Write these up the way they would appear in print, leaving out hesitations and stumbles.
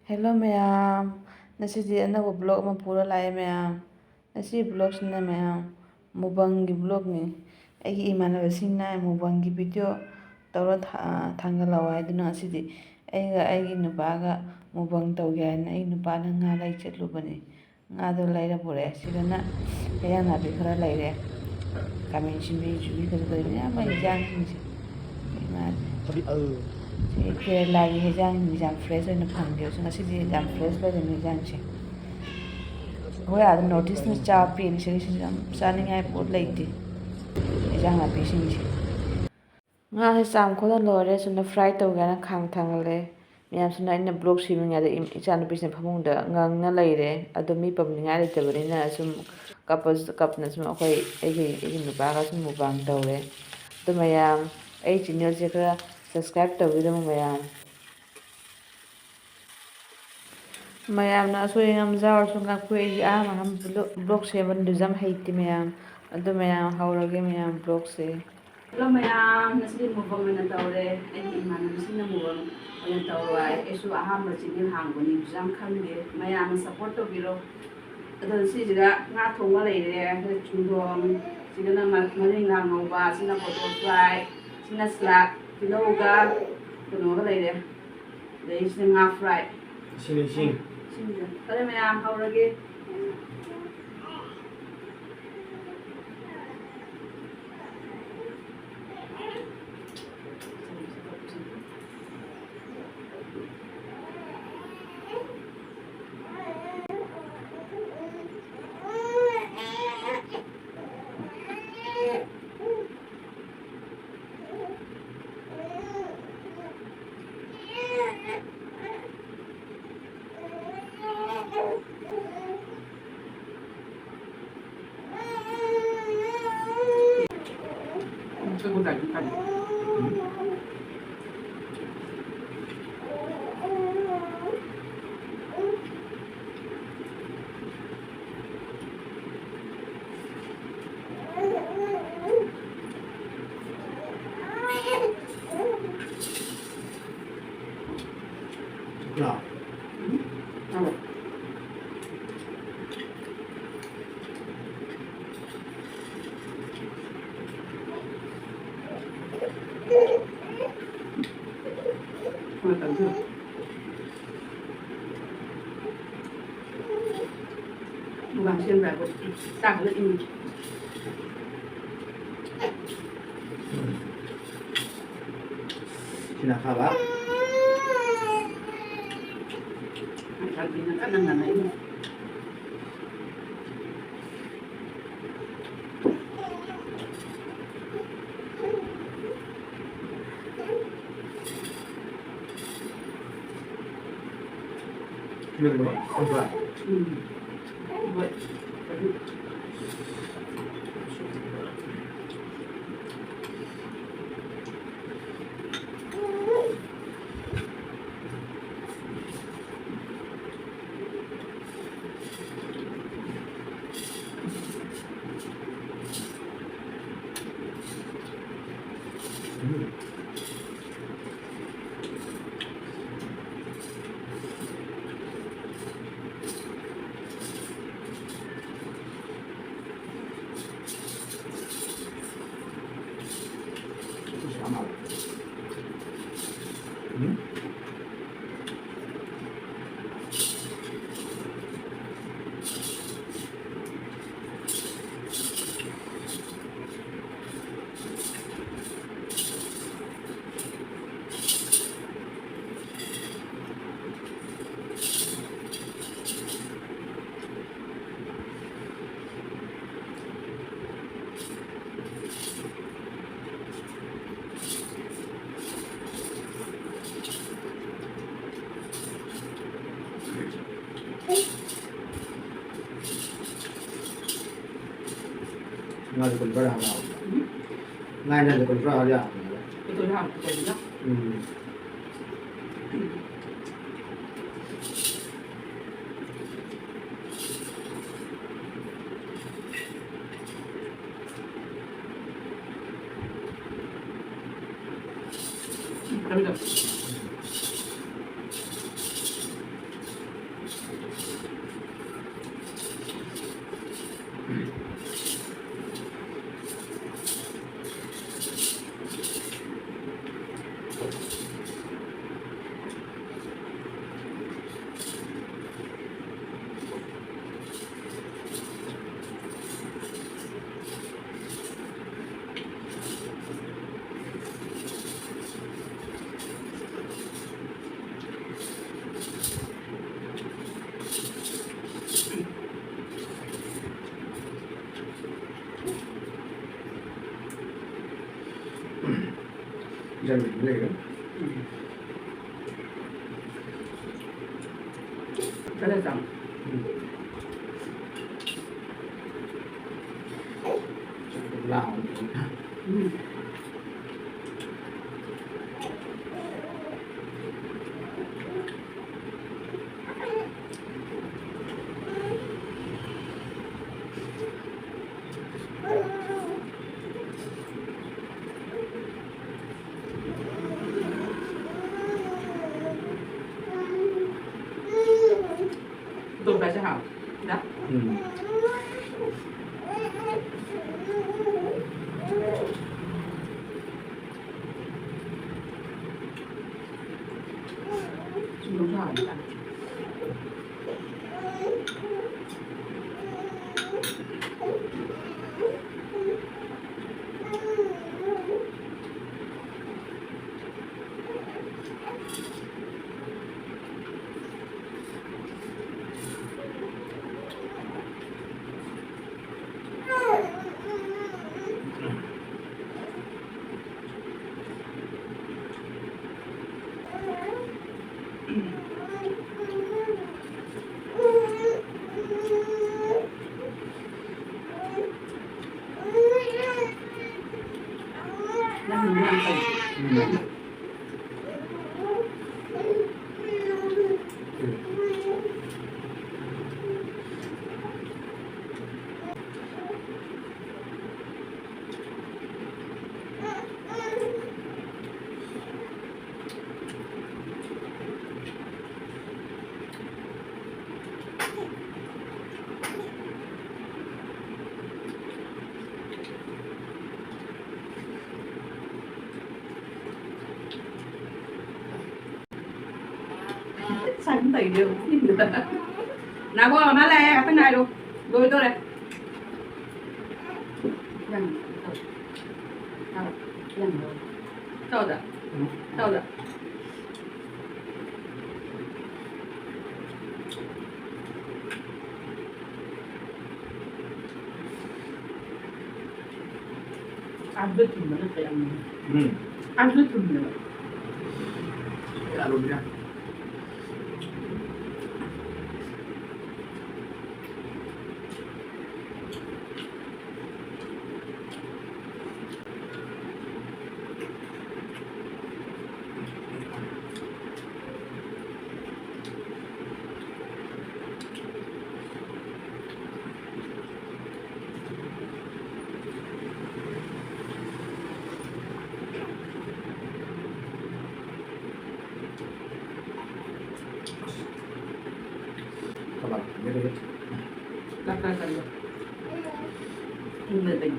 Hello ꯃꯌꯥꯝ, ꯉꯁꯤꯗꯤ ꯑꯅꯧꯕ ꯕ꯭ꯂꯣꯛ ꯑꯃ ꯄꯨꯔ ꯂꯥꯛꯑꯦ ꯃꯌꯥꯝ. ꯉꯁꯤ ꯕ꯭ꯂꯣꯛꯁꯤꯅ ꯃꯌꯥꯝ ꯃꯨꯛꯕꯥꯡꯒꯤ ꯕ꯭ꯂꯣꯛꯅꯤ. ꯑꯩꯒꯤ ꯏꯃꯥꯟꯅꯕꯁꯤꯡꯅ ꯃꯨꯛꯕꯥꯡꯒꯤ ꯚꯤꯗꯤꯑꯣ ꯇꯧꯔ ꯊꯥꯡꯒꯠꯂꯛꯑꯣ ꯍꯥꯏꯗꯨꯅ ꯉꯁꯤꯗꯤ ꯑꯩꯒ ꯑꯩꯒꯤ ꯅꯨꯄꯥꯒ ꯃꯨꯛꯕꯥꯡ ꯇꯧꯒꯦ ꯍꯥꯏꯅ ꯑꯩꯒꯤ ꯅꯨꯄꯥꯅ ꯉꯥ ꯂꯩ ꯆꯠꯂꯨꯕꯅꯤ. ꯉꯥꯗꯣ ꯂꯩꯔ ꯄꯨꯔꯛꯑꯦ. ꯁꯤꯗꯅ ꯍꯦꯟꯖꯥꯡ ꯅꯥꯄꯤ ꯈꯔ ꯂꯩꯔꯦ. ꯈꯥꯃꯦꯟ ꯁꯤꯟꯕꯤ ꯆꯨꯕꯤ ꯈꯔ ꯂꯩꯔꯦ. ꯃꯌꯥꯝ ꯍꯦꯟꯖꯥꯡꯁꯤꯡꯁꯦ. ꯁꯤ ꯀꯦꯔꯂꯥꯒꯤ ꯍꯦꯟꯖꯥꯡꯁꯤꯡꯁꯦ ꯌꯥꯝ ꯐ꯭ꯔꯦꯁ ꯑꯣꯏꯅ ꯐꯪꯗꯦꯕ. ꯉꯁꯤꯗꯤ ꯌꯥꯝ ꯐ꯭ꯔꯦꯁ ꯑꯣꯏꯔꯤꯅꯤ ꯍꯦꯟꯖꯥꯡꯁꯦ. ꯑꯩꯈꯣꯏ ꯑꯥꯗ ꯅꯣꯔꯠ ꯏꯁꯅ ꯆꯥꯕ ꯄꯦꯟꯅꯤ. ꯁꯤꯗꯩꯁꯤꯁꯨ ꯌꯥꯝ ꯆꯥꯅꯤꯡꯉꯥꯏ ꯄꯣꯠ ꯂꯩꯇꯦ ꯍꯦꯟꯖꯥꯡ ꯅꯥꯄꯤꯁꯤꯡꯁꯦ. ꯉꯥꯁꯦ ꯆꯥꯝ ꯈꯣꯠꯂ ꯂꯣꯏꯔꯦ. ꯁꯨꯝꯅ ꯐ꯭ꯔꯥꯏ ꯇꯧꯒꯦ ꯍꯥꯏꯅ ꯈꯥꯡ ꯊꯥꯡꯒꯠꯂꯦ. ꯃꯌꯥꯝꯁꯤꯅ ꯑꯩꯅ ꯕ꯭ꯂꯣꯛ ꯁꯦꯝꯃꯤꯉꯩꯗ ꯏꯆꯥꯅꯨꯄꯤꯁꯤꯅ ꯐꯃꯨꯡꯗ ꯉꯪꯅ ꯂꯩꯔꯦ. ꯑꯗꯣ ꯃꯤ ꯄꯝꯅꯤꯡꯉꯥꯏ ꯂꯩꯇꯕꯅꯤꯅ ꯁꯨꯝ ꯀꯞꯅ ꯁꯨꯝ ꯑꯩꯒꯤ ꯅꯨꯄꯥꯒ ꯁꯨꯝ ꯃꯨꯛꯕꯥꯡ ꯇꯧꯔꯦ. ꯑꯗꯣ ꯃꯌꯥꯝ ꯑꯩ ꯆꯦꯅꯦꯜꯁꯦ ꯈꯔ ꯁꯕꯁꯀ꯭ꯔꯥꯏꯕ ꯇꯧꯕꯤꯔꯝꯃꯨ ꯃꯌꯥꯝ. ꯃꯌꯥꯝꯅ ꯑꯁꯣꯏ ꯑꯉꯥꯝ ꯌꯥꯎꯔꯁꯨ ꯉꯥꯛꯄꯤ. ꯑꯩꯗꯤ ꯑꯍꯥꯟꯕ ꯕ꯭ꯂꯣꯛ ꯁꯦꯝꯕꯗꯨꯁꯨ ꯌꯥꯝ ꯍꯩꯇꯦ ꯃꯌꯥꯝ. ꯑꯗꯨ ꯃꯌꯥꯝ ꯍꯧꯔꯒꯦ ꯃꯌꯥꯝ ꯕ꯭ꯂꯣꯛꯁꯦ. ꯍꯜꯂꯣ ꯃꯌꯥꯝ, ꯉꯁꯤꯗꯤ ꯃꯨꯛꯕꯥꯡ ꯑꯣꯏꯅ ꯇꯧꯔꯦ. ꯑꯩꯒꯤ ꯏꯃꯥꯟꯅꯕꯤꯁꯤꯡꯅ ꯃꯨꯛꯕꯥꯡ ꯑꯣꯏꯅ ꯇꯧꯔꯣ ꯍꯥꯏ. ꯑꯩꯁꯨ ꯑꯍꯥꯟꯕ ꯆꯦꯅꯦꯜ ꯍꯥꯡꯕꯅꯤ, ꯌꯥꯝ ꯈꯪꯗꯦ. ꯃꯌꯥꯝꯅ ꯁꯞꯄꯣꯔꯠ ꯇꯧꯕꯤꯔꯣ. ꯑꯗꯣ ꯁꯤꯁꯤꯗ ꯉꯥ ꯊꯣꯡꯕ ꯂꯩꯔꯦ. ꯆꯨꯡꯗꯣꯡ, ꯁꯤꯗꯅ ꯃꯔꯤꯡꯒꯥ ꯉꯧꯕ, ꯁꯤꯅ ꯄꯣꯇꯣ ꯐ꯭ꯔꯥꯏ, ꯁꯤꯅ ꯁꯂꯥꯗ, ꯇꯤꯜꯍꯧꯒ ꯀꯩꯅꯣꯒ ꯂꯩꯔꯦ. ꯑꯗꯩ ꯁꯤꯅ ꯉꯥ ꯐ꯭ꯔꯥꯏ. ꯏꯁꯤꯡ. ꯐꯔꯦ ꯃꯌꯥꯝ ꯍꯧꯔꯒꯦ. Mukbang siyempre ako. Takot ini. Sinakaba? Ang sabi na ka ng nanay mo. Ano ba? Ano ba? But, Sama. Nga dukul pa lang ako. Nga na dukul pa ako. ito na ako. Ito na. Kami daw. Dân mình cái này đó. Cái này xong. Lào. Tụi bé sẽ học. Đó. Đúng rồi. Đang mình làm gì? Xanh tùy đều nào cô nó le cái này luôn đuôi tôi đây dần dần đâu rồi đâu rồi ăn vết thịt nó phải ăn ăn vết thịt nữa Là luôn nha. Các bạn biết được. lắc ra cần người tình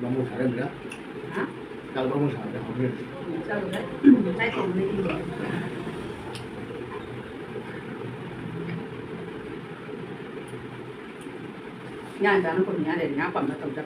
Bóng một sáng nữa. hả Kalau bóng một sáng thì không biết. sao rồi đấy tay còn đi nhà nó còn nhà để nhà phẩm nó tổng cho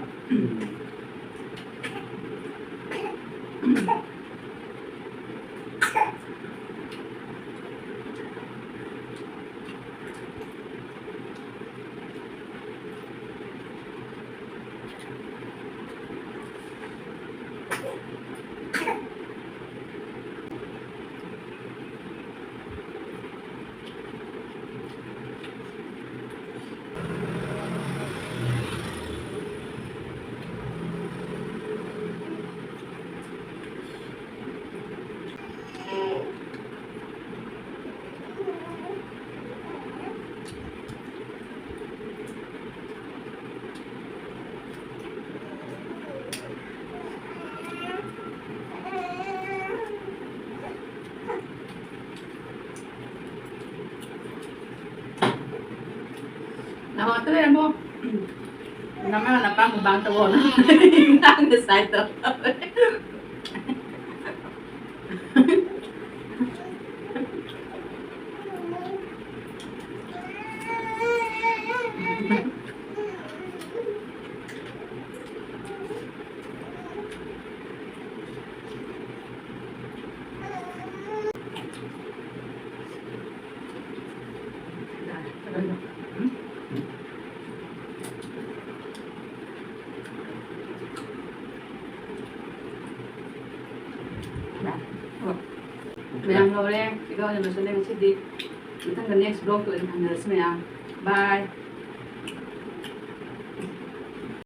Nah, waktu itu mo. Namanya apa mukbang tawon. Nang side to. Mayang lo rin, ikaw na masaling si Dick. Itang the next vlog ko, and Bye!